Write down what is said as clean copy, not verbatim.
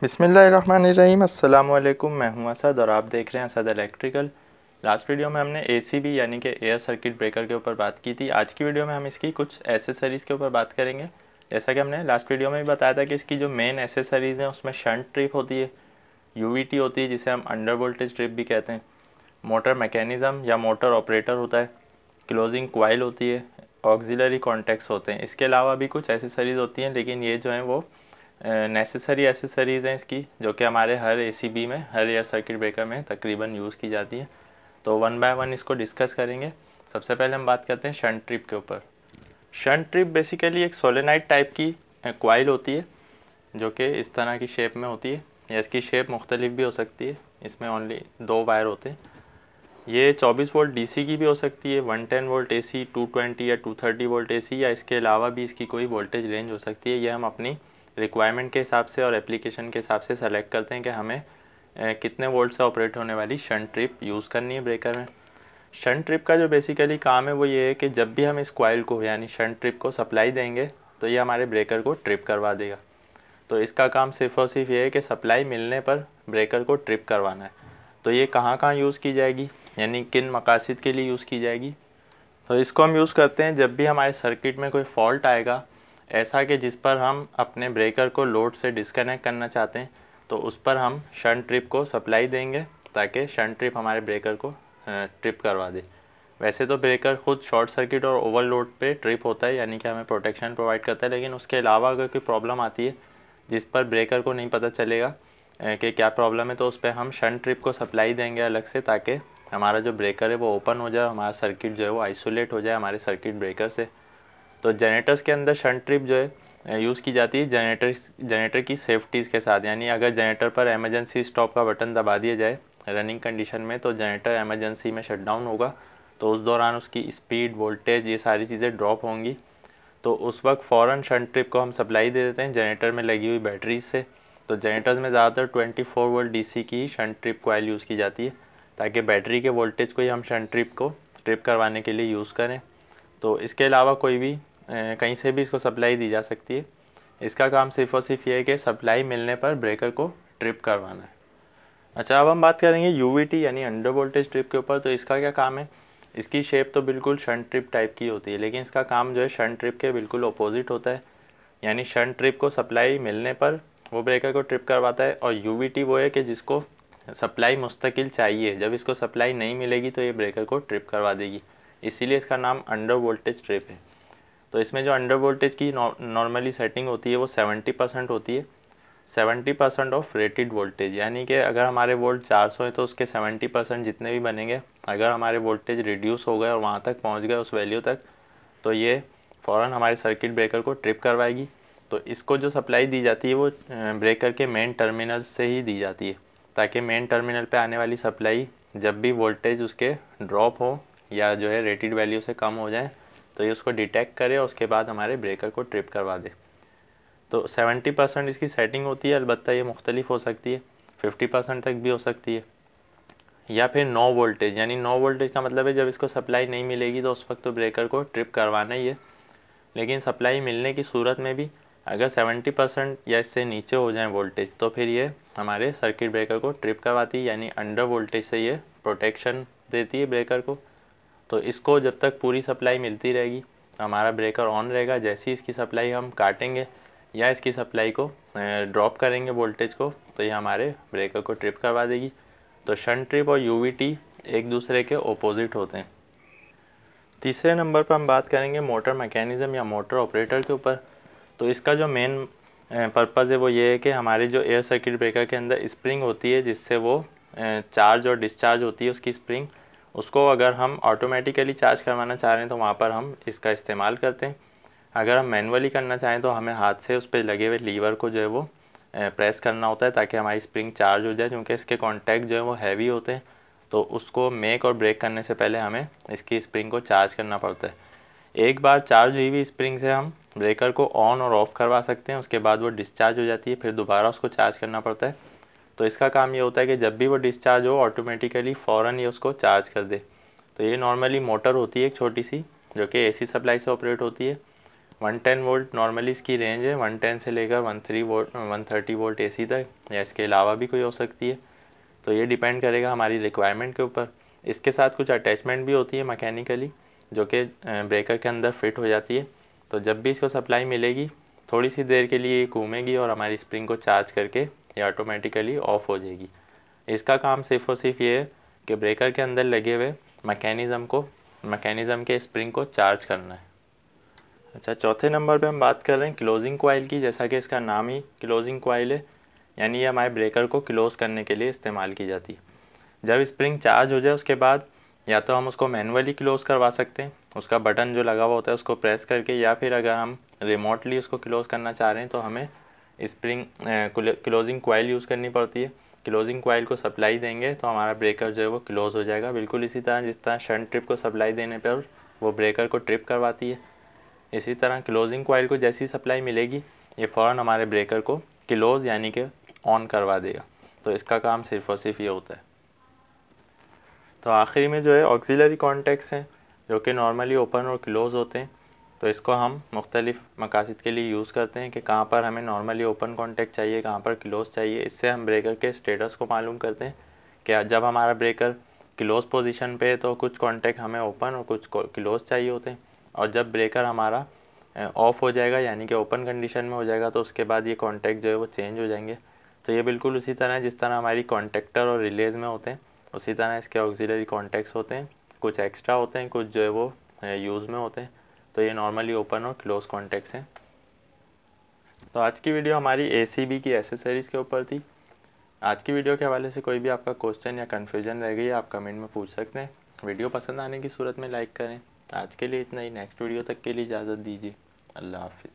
बिस्मिल्लाहिर्रहमानिर्रहीम। अस्सलाम वालेकुम। मैं हूं असद और आप देख रहे हैं असद इलेक्ट्रिकल। लास्ट वीडियो में हमने एसीबी यानी कि एयर सर्किट ब्रेकर के ऊपर बात की थी। आज की वीडियो में हम इसकी कुछ एसेसरीज़ के ऊपर बात करेंगे। जैसा कि हमने लास्ट वीडियो में भी बताया था कि इसकी जो मेन एसेसरीज़ हैं उसमें शंट ट्रिप होती है, यूवीटी होती है जिसे हम अंडर वोल्टेज ट्रिप भी कहते हैं, मोटर मैकेनिज़्म या मोटर ऑपरेटर होता है, क्लोजिंग क्वाइल होती है, ऑक्सिलरी कॉन्टैक्ट्स होते हैं। इसके अलावा भी कुछ एसेसरीज़ होती हैं, लेकिन ये जो हैं वो नेसेसरी एसेसरीज़ हैं इसकी, जो कि हमारे हर एसीबी में, हर एयर सर्किट ब्रेकर में तकरीबन यूज़ की जाती है। तो वन बाय वन इसको डिस्कस करेंगे। सबसे पहले हम बात करते हैं शंट ट्रिप के ऊपर। शंट ट्रिप बेसिकली एक सोलेनाइड टाइप की क्वाइल होती है जो कि इस तरह की शेप में होती है, या इसकी शेप मुख्तलिफ भी हो सकती है। इसमें ओनली 2 वायर होते हैं। ये 24 वोल्ट डीसी की भी हो सकती है, 110 वोल्ट एसी, 220 या 230 वोल्ट एसी, या इसके अलावा भी इसकी कोई वोल्टेज रेंज हो सकती है। ये हम अपनी रिक्वायरमेंट के हिसाब से और एप्लीकेशन के हिसाब से सेलेक्ट करते हैं कि हमें कितने वोल्ट से ऑपरेट होने वाली शंट ट्रिप यूज़ करनी है ब्रेकर में। शंट ट्रिप का जो बेसिकली काम है वो ये है कि जब भी हम इस कॉइल को यानी शंट ट्रिप को सप्लाई देंगे तो ये हमारे ब्रेकर को ट्रिप करवा देगा। तो इसका काम सिर्फ़ और सिर्फ ये है कि सप्लाई मिलने पर ब्रेकर को ट्रिप करवाना है। तो ये कहाँ कहाँ यूज़ की जाएगी, यानी किन मकासद के लिए यूज़ की जाएगी। तो इसको हम यूज़ करते हैं जब भी हमारे सर्किट में कोई फॉल्ट आएगा, ऐसा कि जिस पर हम अपने ब्रेकर को लोड से डिस्कनेक्ट करना चाहते हैं, तो उस पर हम शंट ट्रिप को सप्लाई देंगे ताकि शंट ट्रिप हमारे ब्रेकर को ट्रिप करवा दे। वैसे तो ब्रेकर खुद शॉर्ट सर्किट और ओवरलोड पे ट्रिप होता है, यानी कि हमें प्रोटेक्शन प्रोवाइड करता है, लेकिन उसके अलावा अगर कोई प्रॉब्लम आती है जिस पर ब्रेकर को नहीं पता चलेगा कि क्या प्रॉब्लम है, तो उस पर हम शंट ट्रिप को सप्लाई देंगे अलग से, ताकि हमारा जो ब्रेकर है वो ओपन हो जाए, हमारा सर्किट जो है वो आइसोलेट हो जाए हमारे सर्किट ब्रेकर से। तो जनरेटर्स के अंदर शंट ट्रिप जो है यूज़ की जाती है जनरेटर की सेफ्टीज़ के साथ। यानी अगर जनरेटर पर एमरजेंसी स्टॉप का बटन दबा दिया जाए रनिंग कंडीशन में, तो जनरेटर एमरजेंसी में शट डाउन होगा, तो उस दौरान उसकी स्पीड, वोल्टेज, ये सारी चीज़ें ड्रॉप होंगी। तो उस वक्त फ़ौरन शंट ट्रिप को हम सप्लाई दे देते हैं जनरेटर में लगी हुई बैटरीज से। तो जनरेटर्स में ज़्यादातर 24 वोल्ट डीसी की शंट ट्रिप कॉइल यूज़ की जाती है, ताकि बैटरी के वोल्टेज को ही हम शंट ट्रिप को ट्रिप करवाने के लिए यूज़ करें। तो इसके अलावा कोई भी कहीं से भी इसको सप्लाई दी जा सकती है। इसका काम सिर्फ़ और सिर्फ ये है कि सप्लाई मिलने पर ब्रेकर को ट्रिप करवाना है। अच्छा, अब हम बात करेंगे यूवीटी यानी अंडर वोल्टेज ट्रिप के ऊपर। तो इसका क्या काम है। इसकी शेप तो बिल्कुल शंट ट्रिप टाइप की होती है, लेकिन इसका काम जो है शंट ट्रिप के बिल्कुल अपोजिट होता है। यानी शंट ट्रिप को सप्लाई मिलने पर वो ब्रेकर को ट्रिप करवाता है, और यूवीटी वो है कि जिसको सप्लाई मुस्तकिल चाहिए, जब इसको सप्लाई नहीं मिलेगी तो ये ब्रेकर को ट्रिप करवा देगी, इसीलिए इसका नाम अंडर वोल्टेज ट्रिप है। तो इसमें जो अंडर वोल्टेज की नॉर्मली सेटिंग होती है वो 70% होती है, 70% ऑफ रेटेड वोल्टेज। यानी कि अगर हमारे वोल्ट 400 है तो उसके 70% जितने भी बनेंगे, अगर हमारे वोल्टेज रिड्यूस हो गए और वहाँ तक पहुँच गए उस वैल्यू तक, तो ये फ़ौरन हमारे सर्किट ब्रेकर को ट्रिप करवाएगी। तो इसको जो सप्लाई दी जाती है वो ब्रेकर के मेन टर्मिनल से ही दी जाती है, ताकि मेन टर्मिनल पे आने वाली सप्लाई जब भी वोल्टेज उसके ड्रॉप हो या जो है रेटेड वैल्यू से कम हो जाए, तो ये उसको डिटेक्ट करे और उसके बाद हमारे ब्रेकर को ट्रिप करवा दे। तो 70% इसकी सेटिंग होती है, अलबत्ता ये मुख्तलिफ हो सकती है, 50% तक भी हो सकती है। या फिर नो वोल्टेज, यानी नो वोल्टेज का मतलब है जब इसको सप्लाई नहीं मिलेगी तो उस वक्त तो ब्रेकर को ट्रिप करवाना ही है। लेकिन सप्लाई मिलने की सूरत में भी अगर 70% या इससे नीचे हो जाए वोल्टेज, तो फिर ये हमारे सर्किट ब्रेकर को ट्रिप करवाती है, यानी अंडर वोल्टेज से ये प्रोटेक्शन देती है ब्रेकर को। तो इसको जब तक पूरी सप्लाई मिलती रहेगी हमारा ब्रेकर ऑन रहेगा। जैसे ही इसकी सप्लाई हम काटेंगे या इसकी सप्लाई को ड्रॉप करेंगे वोल्टेज को, तो ये हमारे ब्रेकर को ट्रिप करवा देगी। तो शंट ट्रिप और यूवीटी एक दूसरे के ओपोजिट होते हैं। तीसरे नंबर पर हम बात करेंगे मोटर मैकेनिज़्म या मोटर ऑपरेटर के ऊपर। तो इसका जो मेन पर्पज़ है वो ये है कि हमारे जो एयर सर्किट ब्रेकर के अंदर स्प्रिंग होती है, जिससे वो चार्ज और डिस्चार्ज होती है उसकी स्प्रिंग, उसको अगर हम ऑटोमेटिकली चार्ज करवाना चाह रहे हैं तो वहाँ पर हम इसका इस्तेमाल करते हैं। अगर हम मैनुअली करना चाहें तो हमें हाथ से उस पर लगे हुए लीवर को जो है वो प्रेस करना होता है, ताकि हमारी स्प्रिंग चार्ज हो जाए। क्योंकि इसके कॉन्टैक्ट जो है वो हैवी होते हैं, तो उसको मेक और ब्रेक करने से पहले हमें इसकी स्प्रिंग को चार्ज करना पड़ता है। एक बार चार्ज हुई हुई स्प्रिंग से हम ब्रेकर को ऑन और ऑफ़ करवा सकते हैं, उसके बाद वो डिस्चार्ज हो जाती है, फिर दोबारा उसको चार्ज करना पड़ता है। तो इसका काम ये होता है कि जब भी वो डिस्चार्ज हो ऑटोमेटिकली फ़ौरन ये उसको चार्ज कर दे। तो ये नॉर्मली मोटर होती है एक छोटी सी, जो कि एसी सप्लाई से ऑपरेट होती है। 110 वोल्ट नॉर्मली इसकी रेंज है, 110 से लेकर 130 वोल्ट AC तक, या इसके अलावा भी कोई हो सकती है। तो ये डिपेंड करेगा हमारी रिक्वायरमेंट के ऊपर। इसके साथ कुछ अटैचमेंट भी होती है मैकेनिकली, जो कि ब्रेकर के अंदर फिट हो जाती है। तो जब भी इसको सप्लाई मिलेगी, थोड़ी सी देर के लिए ये घूमेगी और हमारी स्प्रिंग को चार्ज करके ये ऑटोमेटिकली ऑफ हो जाएगी। इसका काम सिर्फ और सिर्फ ये है कि ब्रेकर के अंदर लगे हुए मैकेनिज़्म के स्प्रिंग को चार्ज करना है। अच्छा, चौथे नंबर पे हम बात कर रहे हैं क्लोजिंग कॉइल की। जैसा कि इसका नाम ही क्लोजिंग कॉइल है, यानी ये हमारे ब्रेकर को क्लोज़ करने के लिए इस्तेमाल की जाती है। जब स्प्रिंग चार्ज हो जाए उसके बाद या तो हम उसको मैनुअली क्लोज़ करवा सकते हैं, उसका बटन जो लगा हुआ होता है उसको प्रेस करके, या फिर अगर हम रिमोटली उसको क्लोज़ करना चाह रहे हैं तो हमें स्प्रिंग क्लोजिंग कॉइल यूज़ करनी पड़ती है। क्लोजिंग कॉइल को सप्लाई देंगे तो हमारा ब्रेकर जो है वो क्लोज़ हो जाएगा, बिल्कुल इसी तरह जिस तरह शंट ट्रिप को सप्लाई देने पर वो ब्रेकर को ट्रिप करवाती है। इसी तरह क्लोजिंग कॉइल को जैसी सप्लाई मिलेगी ये फ़ौरन हमारे ब्रेकर को क्लोज़ यानी कि ऑन करवा देगा। तो इसका काम सिर्फ और सिर्फ ये होता है। तो आखिरी में जो है ऑक्सिलरी कॉन्टैक्ट्स हैं, जो कि नॉर्मली ओपन और क्लोज़ होते हैं। तो इसको हम मुख्तलिफ़ मकासद के लिए यूज़ करते हैं कि कहाँ पर हमें नॉर्मली ओपन कॉन्टैक्ट चाहिए, कहाँ पर क्लोज़ चाहिए। इससे हम ब्रेकर के स्टेटस को मालूम करते हैं कि जब हमारा ब्रेकर क्लोज़ पोजीशन पे है तो कुछ कॉन्टैक्ट हमें ओपन और कुछ क्लोज़ चाहिए होते हैं, और जब ब्रेकर हमारा ऑफ़ हो जाएगा यानी कि ओपन कंडीशन में हो जाएगा तो उसके बाद ये कॉन्टैक्ट जो है वो चेंज हो जाएंगे। तो ये बिल्कुल उसी तरह जिस तरह हमारी कॉन्टैक्टर और रिलेज़ में होते हैं, उसी तरह इसके ऑक्सिलरी कॉन्टैक्ट्स होते हैं। कुछ एक्स्ट्रा होते हैं, कुछ जो है वो यूज़ में होते हैं। तो ये नॉर्मली ओपन और क्लोज़ कॉन्टैक्ट्स हैं। तो आज की वीडियो हमारी ACB की एसेसरीज़ के ऊपर थी। आज की वीडियो के हवाले से कोई भी आपका क्वेश्चन या कन्फ्यूजन रह गई, आप कमेंट में पूछ सकते हैं। वीडियो पसंद आने की सूरत में लाइक करें। आज के लिए इतना ही, नेक्स्ट वीडियो तक के लिए इजाज़त दीजिए। अल्लाह हाफिज़।